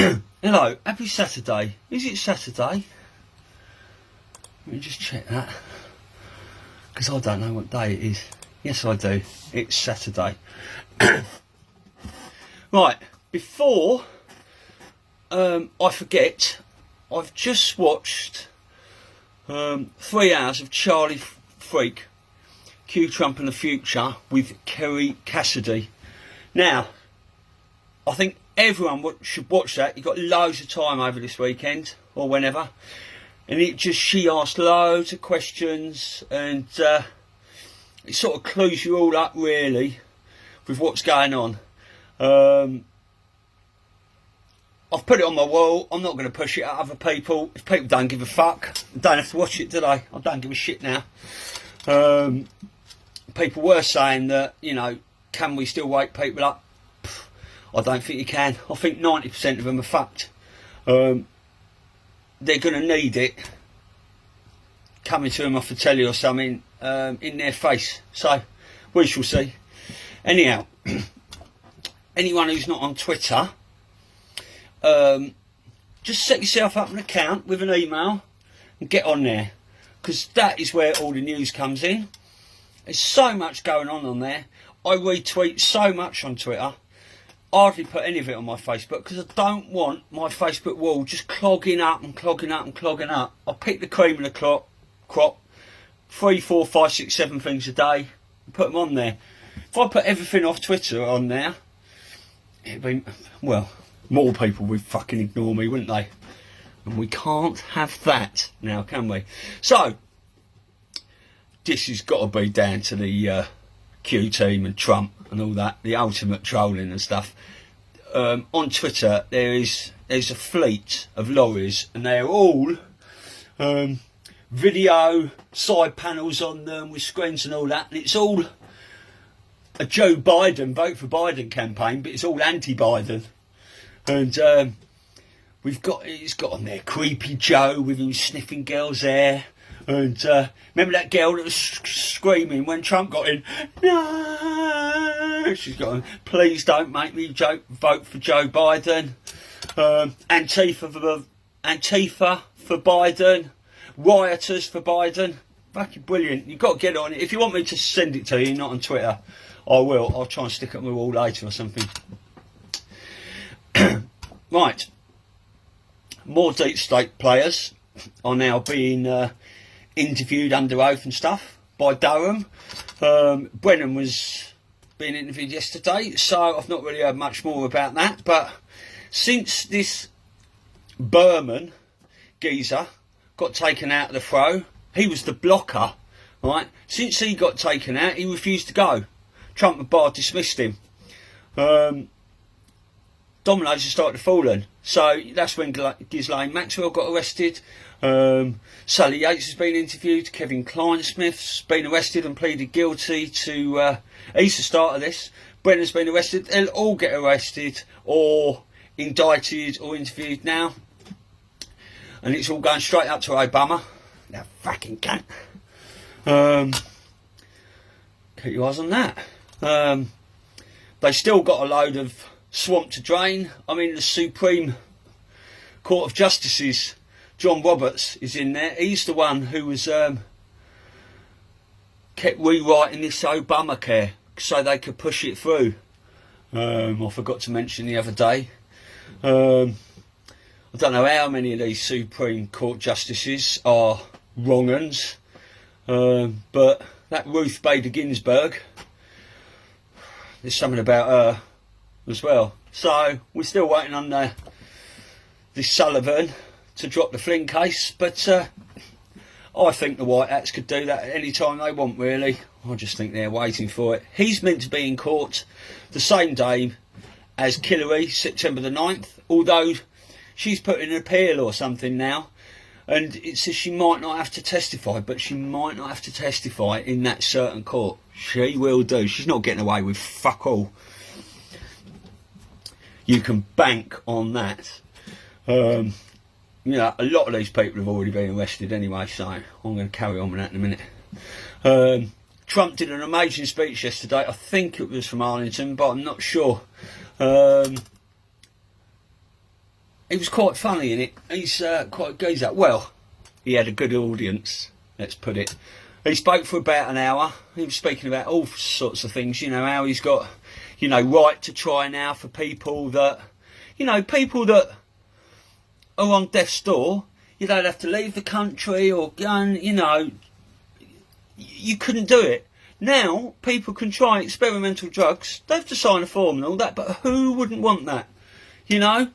Hello, happy Saturday. Is it Saturday? Let me just check that, because I don't know what day it is. Yes, I do. It's Saturday. Right, before I forget, I've just watched 3 hours of Charlie Freak, Q Trump and the Future with Kerry Cassidy. Now, I think everyone should watch that. You've got loads of time over this weekend or whenever, and she asked loads of questions, and it sort of clues you all up really with what's going on. I've put it on my wall. I'm not going to push it at other people. If people don't give a fuck, they don't have to watch it, do they? I don't give a shit now. People were saying that, you know, can we still wake people up? I don't think you can. I think 90% of them are fucked. They're going to need it coming to them off the telly or something in their face. So, we shall see. Anyhow, anyone who's not on Twitter, just set yourself up an account with an email and get on there, because that is where all the news comes in. There's so much going on there. I retweet so much on Twitter. I hardly put any of it on my Facebook, because I don't want my Facebook wall just clogging up and clogging up and clogging up. I pick the cream of the crop, 3, 4, 5, 6, 7 things a day, and put them on there. If I put everything off Twitter on there, it'd be, well, more people would fucking ignore me, wouldn't they? And we can't have that now, can we? So, this has got to be down to the Q team and Trump and all that, the ultimate trolling and stuff. On Twitter, there's a fleet of lorries, and they're all video side panels on them with screens and all that, and it's all a Joe Biden, vote for Biden campaign, but it's all anti-Biden. And it's got on there Creepy Joe with him sniffing girls' hair. And remember that girl that was screaming when Trump got in? No! She's got, please don't make me vote for Joe Biden. Antifa for Biden. Rioters for Biden. Fucking brilliant. You've got to get on it. If you want me to send it to you, not on Twitter, I will. I'll try and stick it on my wall later or something. Right. More deep state players are now being interviewed under oath and stuff by Durham. Brennan was being interviewed yesterday, so I've not really heard much more about that. But since this Berman geezer got taken out of the fray, he was the blocker, right? Since he got taken out, he refused to go. Trump and Barr dismissed him. Dominoes have started falling. So that's when Ghislaine Maxwell got arrested. Sally Yates has been interviewed. Kevin Kleinsmith's been arrested and pleaded guilty to... he's the start of this. Brennan's been arrested. They'll all get arrested or indicted or interviewed now. And it's all going straight up to Obama. That fucking cunt. Keep your eyes on that. They still got a load of swamp to drain. I mean, the Supreme Court of Justices, John Roberts, is in there. He's the one who was kept rewriting this Obamacare so they could push it through. I forgot to mention the other day. I don't know how many of these Supreme Court justices are wrong uns, but that Ruth Bader Ginsburg, there's something about her as well. So we're still waiting on this Sullivan to drop the Flynn case, but I think the White Hats could do that at any time they want, really. I just think they're waiting for it. He's meant to be in court the same day as Hillary, September the 9th, although she's put in an appeal or something now, and it says she might not have to testify, but she might not have to testify in that certain court. She will do. She's not getting away with fuck all. You can bank on that. You know, a lot of these people have already been arrested anyway, so I'm going to carry on with that in a minute. Trump did an amazing speech yesterday. I think it was from Arlington, but I'm not sure. he was quite funny in it. He's quite a geezer. Well, he had a good audience, let's put it. He spoke for about an hour. He was speaking about all sorts of things, you know, how he's got, you know, right to try now for people that, you know, people that are on death's door. You don't have to leave the country or go and, you know, you couldn't do it. Now, people can try experimental drugs. They have to sign a form and all that, but who wouldn't want that? You know,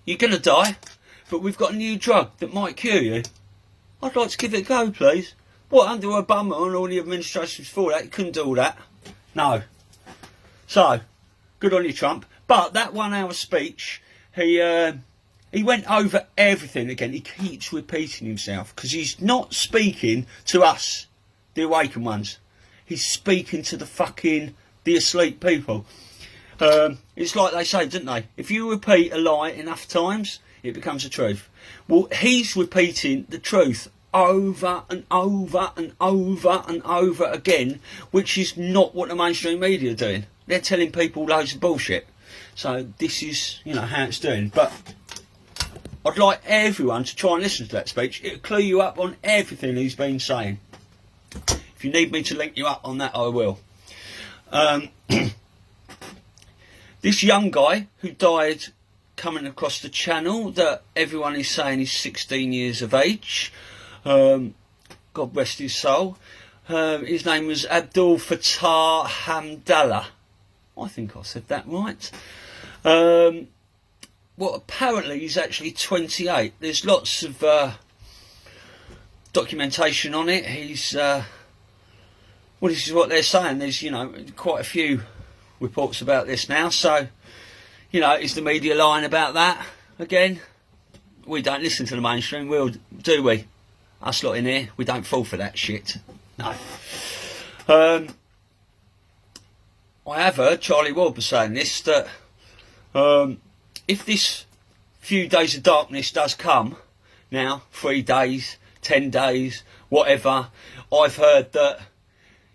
you're going to die, but we've got a new drug that might cure you. I'd like to give it a go, please. What, under Obama and all the administrations before that, you couldn't do all that? No. So, good on you, Trump. But that 1 hour speech, he went over everything again. He keeps repeating himself because he's not speaking to us, the awakened ones. He's speaking to the asleep people. It's like they say, don't they? If you repeat a lie enough times, it becomes a truth. Well, he's repeating the truth over and over and over and over again, which is not what the mainstream media are doing. They're telling people loads of bullshit. So this is, you know, how it's doing. But I'd like everyone to try and listen to that speech. It'll clue you up on everything he's been saying. If you need me to link you up on that, I will. This young guy who died coming across the channel that everyone is saying is 16 years of age, God rest his soul, his name was Abdul Fattah Hamdallah. I think I said that right. Well, apparently he's actually 28. There's lots of documentation on it. He's well, this is what they're saying. There's, you know, quite a few reports about this now. So, you know, is the media lying about that again? We don't listen to the mainstream, do we? Us lot in here, we don't fall for that shit. No. I have heard Charlie Wilber saying this, that if this few days of darkness does come, now, 3 days, 10 days, whatever, I've heard that,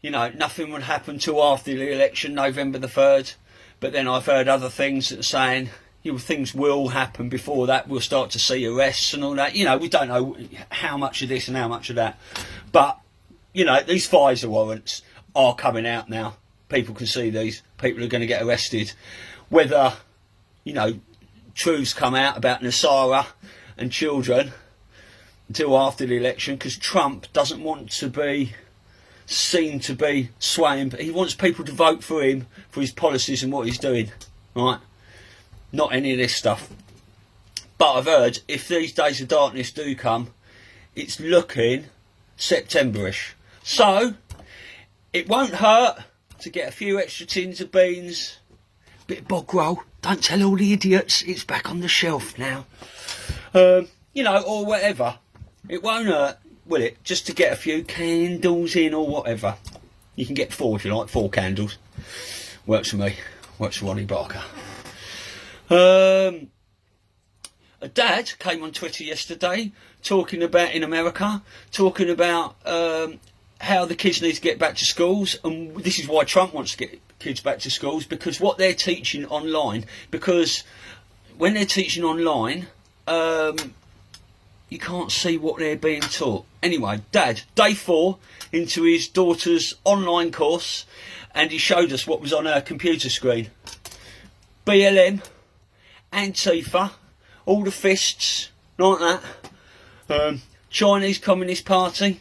you know, nothing would happen till after the election, November the 3rd, but then I've heard other things that are saying, you know, things will happen before that, we'll start to see arrests and all that. You know, we don't know how much of this and how much of that. But, you know, these Pfizer warrants are coming out now. People can see these. People are going to get arrested. Whether, you know, truths come out about Nasara and children until after the election, because Trump doesn't want to be seen to be swaying. But he wants people to vote for him for his policies and what he's doing. Right? Not any of this stuff. But I've heard if these days of darkness do come, it's looking September-ish. So, it won't hurt to get a few extra tins of beans, a bit of bog roll. Don't tell all the idiots, it's back on the shelf now. You know, or whatever. It won't hurt, will it? Just to get a few candles in or whatever. You can get 4 if you like, 4 candles. Works for me. Works for Ronnie Barker. A dad came on Twitter yesterday talking about, in America, talking about how the kids need to get back to schools, and this is why Trump wants to get kids back to schools, because what they're teaching online, because when they're teaching online, you can't see what they're being taught. Anyway, Dad, day 4 into his daughter's online course, and he showed us what was on her computer screen. BLM, Antifa, all the fists, like that. Chinese Communist Party.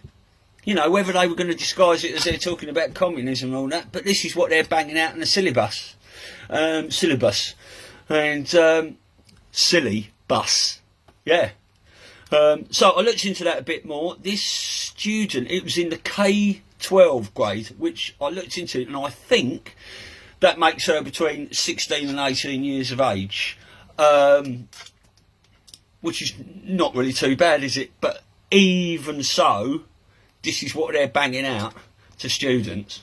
You know, whether they were going to disguise it as they're talking about communism and all that, but this is what they're banging out in the syllabus. And silly bus. Yeah. So I looked into that a bit more. This student, it was in the K-12 grade, which I looked into, and I think that makes her between 16 and 18 years of age. Which is not really too bad, is it? But even so, this is what they're banging out to students.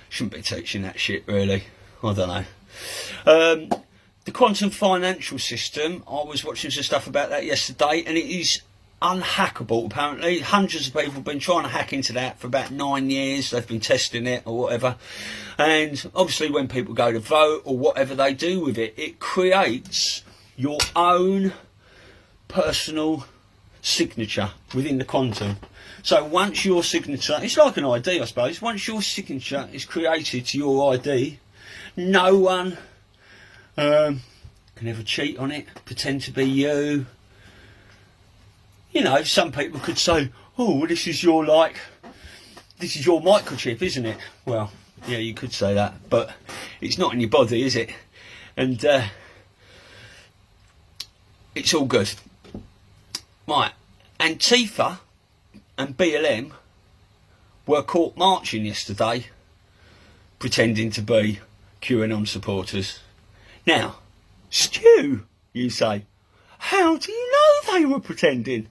Shouldn't be teaching that shit, really. I don't know. The quantum financial system, I was watching some stuff about that yesterday, and it is unhackable, apparently. Hundreds of people have been trying to hack into that for about 9 years. They've been testing it or whatever. And obviously when people go to vote or whatever they do with it, it creates your own personal signature within the quantum. So once your signature, it's like an ID, I suppose. Once your signature is created to your ID, no one can ever cheat on it, pretend to be you. You know, some people could say, oh, this is your microchip, isn't it? Well, yeah, you could say that, but it's not in your body, is it? And it's all good. Right, Antifa and BLM were caught marching yesterday, pretending to be QAnon supporters. Now, Stu, you say, how do you know they were pretending?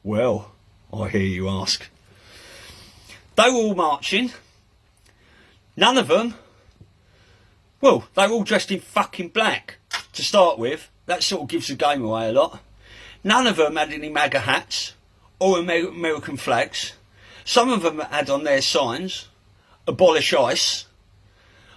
Well, I hear you ask. They were all marching. None of them, well, they were all dressed in fucking black to start with. That sort of gives the game away a lot. None of them had any MAGA hats or American flags. Some of them had on their signs, abolish ICE.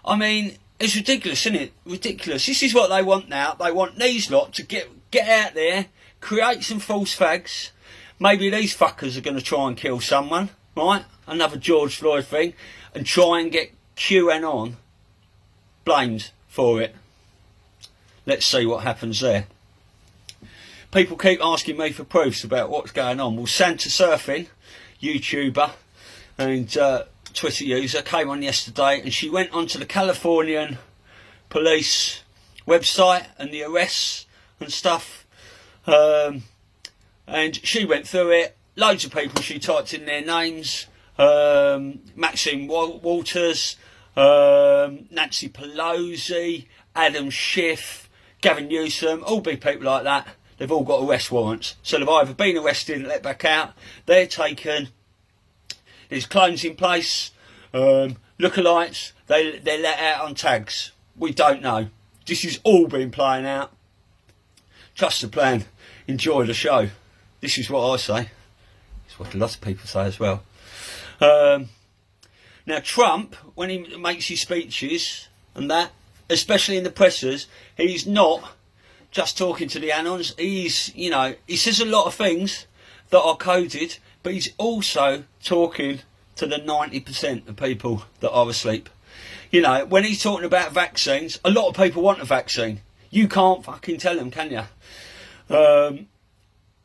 I mean, it's ridiculous, isn't it? Ridiculous. This is what they want now. They want these lot to get out there, create some false flags. Maybe these fuckers are going to try and kill someone, right? Another George Floyd thing, and try and get QAnon blamed for it. Let's see what happens there. People keep asking me for proofs about what's going on. Well, Santa Surfing, YouTuber and Twitter user, came on yesterday and she went onto the Californian police website and the arrests and stuff. And she went through it. Loads of people, she typed in their names. Maxine Walters, Nancy Pelosi, Adam Schiff, Gavin Newsom, all big people like that. They've all got arrest warrants. So they've either been arrested and let back out, they're taken, there's clones in place, lookalikes, they're let out on tags. We don't know. This has all been playing out. Trust the plan. Enjoy the show. This is what I say. It's what a lot of people say as well. Now Trump, when he makes his speeches and that, especially in the pressers, he's not just talking to the Anons. He's, you know, he says a lot of things that are coded, but he's also talking to the 90% of people that are asleep. You know, when he's talking about vaccines, a lot of people want a vaccine. You can't fucking tell them, can you?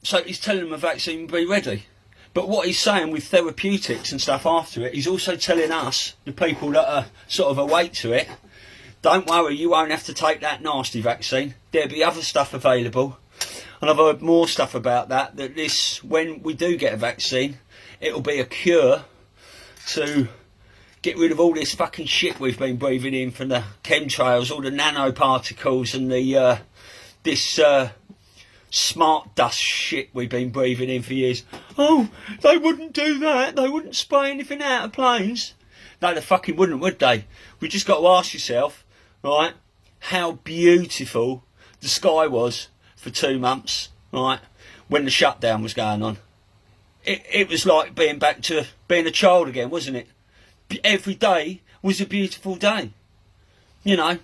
So he's telling them a vaccine will be ready. But what he's saying with therapeutics and stuff after it, he's also telling us, the people that are sort of awake to it, don't worry, you won't have to take that nasty vaccine. There'll be other stuff available. And I've heard more stuff about that this, when we do get a vaccine, it'll be a cure to get rid of all this fucking shit we've been breathing in from the chemtrails, all the nanoparticles and the this smart dust shit we've been breathing in for years. Oh, they wouldn't do that. They wouldn't spray anything out of planes. No, they fucking wouldn't, would they? We just got to ask yourself, right, how beautiful the sky was for 2 months, right, when the shutdown was going on. It was like being back to being a child again, wasn't it? Every day was a beautiful day. You know,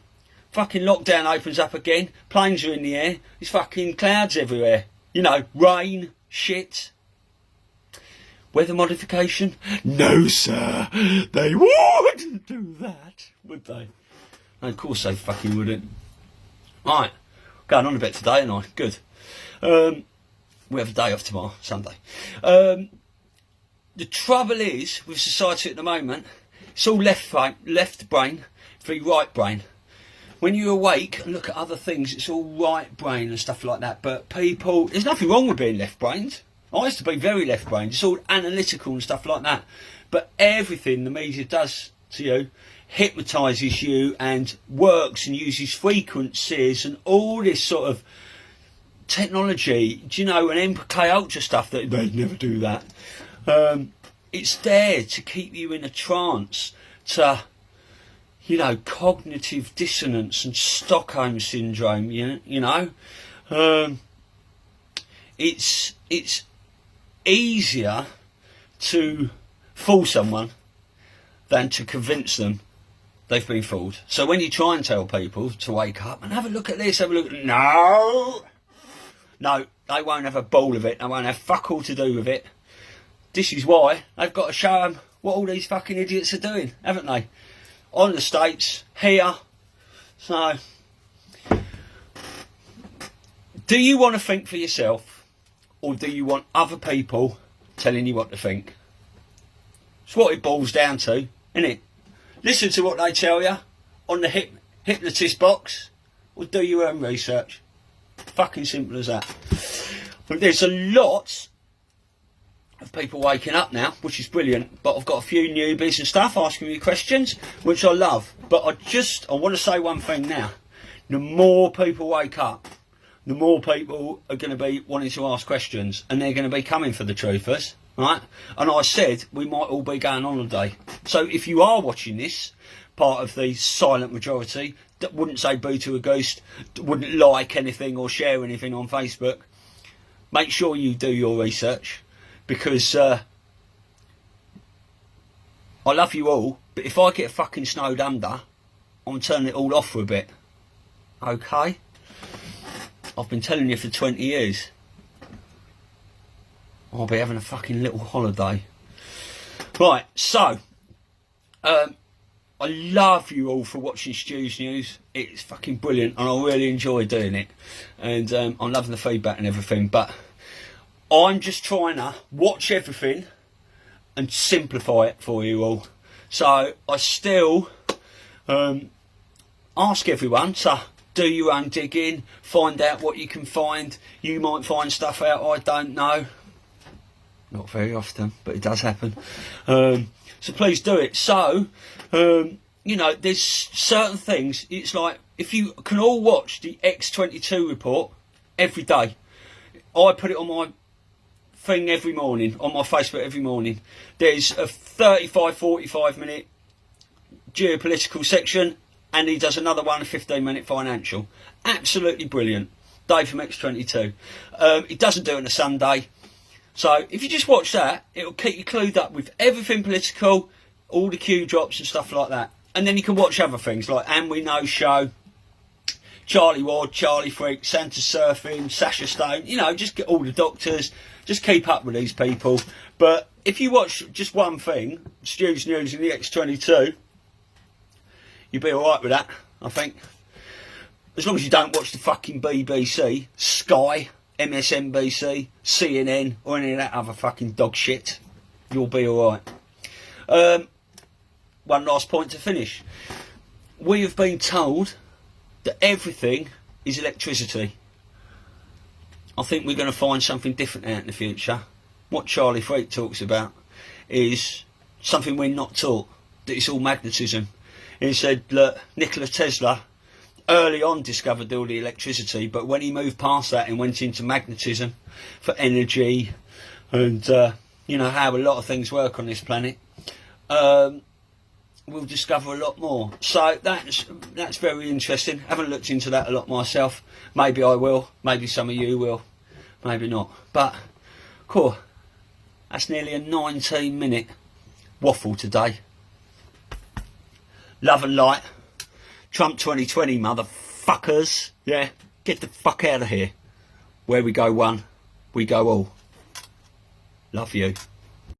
fucking lockdown opens up again, planes are in the air, there's fucking clouds everywhere. You know, rain, shit. Weather modification? No, sir, they wouldn't do that, would they? No, of course they fucking wouldn't. Right, going on a bit today, aren't I? Good. We have a day off tomorrow, Sunday. The trouble is, with society at the moment, it's all left brain v right brain. When you're awake and look at other things, it's all right brain and stuff like that. But people, there's nothing wrong with being left-brained. I used to be very left-brained. It's all analytical and stuff like that. But everything the media does to you hypnotises you and works and uses frequencies and all this sort of technology. Do you know, and MK Ultra stuff, that they'd never do that. It's there to keep you in a trance, to, you know, cognitive dissonance and Stockholm syndrome. You know, it's easier to fool someone than to convince them they've been fooled. So when you try and tell people to wake up and have a look at this, have a look at... No, they won't have a ball of it. They won't have fuck all to do with it. This is why they've got to show them what all these fucking idiots are doing, haven't they? On the States, here. So, do you want to think for yourself, or do you want other people telling you what to think? It's what it boils down to, isn't it? Listen to what they tell you on the hypnotist box, or do your own research. Fucking simple as that. But there's a lot of people waking up now, which is brilliant. But I've got a few newbies and stuff asking me questions, which I love. But I want to say one thing now. The more people wake up, the more people are going to be wanting to ask questions, and they're going to be coming for the truthers, right? And I said we might all be going on holiday. So if you are watching this, part of the silent majority that wouldn't say boo to a ghost, wouldn't like anything or share anything on Facebook, make sure you do your research, because I love you all, but if I get fucking snowed under, I'm turning it all off for a bit. Okay? I've been telling you for 20 years. I'll be having a fucking little holiday. Right, so I love you all for watching Stu's News. It's fucking brilliant, and I really enjoy doing it. And I'm loving the feedback and everything, but I'm just trying to watch everything and simplify it for you all. So I still ask everyone to do your own digging, find out what you can find. You might find stuff out I don't know. Not very often, but it does happen. So please do it. So, you know, there's certain things. It's like, if you can all watch the X22 report every day. I put it on my thing every morning, on my Facebook every morning. There's a 35-45 minute geopolitical section, and he does another one, a 15-minute financial. Absolutely brilliant. Dave from X22. He doesn't do it on a Sunday. So if you just watch that, it'll keep you clued up with everything political, all the cue drops and stuff like that. And then you can watch other things like And We Know Show, Charlie Ward, Charlie Freak, Santa Surfing, Sasha Stone. You know, just get all the doctors. Just keep up with these people. But if you watch just one thing, Stu's News and the X22, you'll be alright with that, I think. As long as you don't watch the fucking BBC, Sky, MSNBC, CNN, or any of that other fucking dog shit, you'll be alright. One last point to finish. We have been told that everything is electricity. I think we're going to find something different out in the future. What Charlie Freak talks about is something we're not taught, that it's all magnetism. He said, look, Nikola Tesla early on discovered all the electricity, but when he moved past that and went into magnetism for energy and you know how a lot of things work on this planet, we'll discover a lot more. So that's very interesting. Haven't looked into that a lot myself. Maybe I will, maybe some of you will, maybe not. But cool, that's nearly a 19-minute waffle today. Love and light. Trump 2020, motherfuckers. Yeah, get the fuck out of here. Where we go one, we go all. Love you.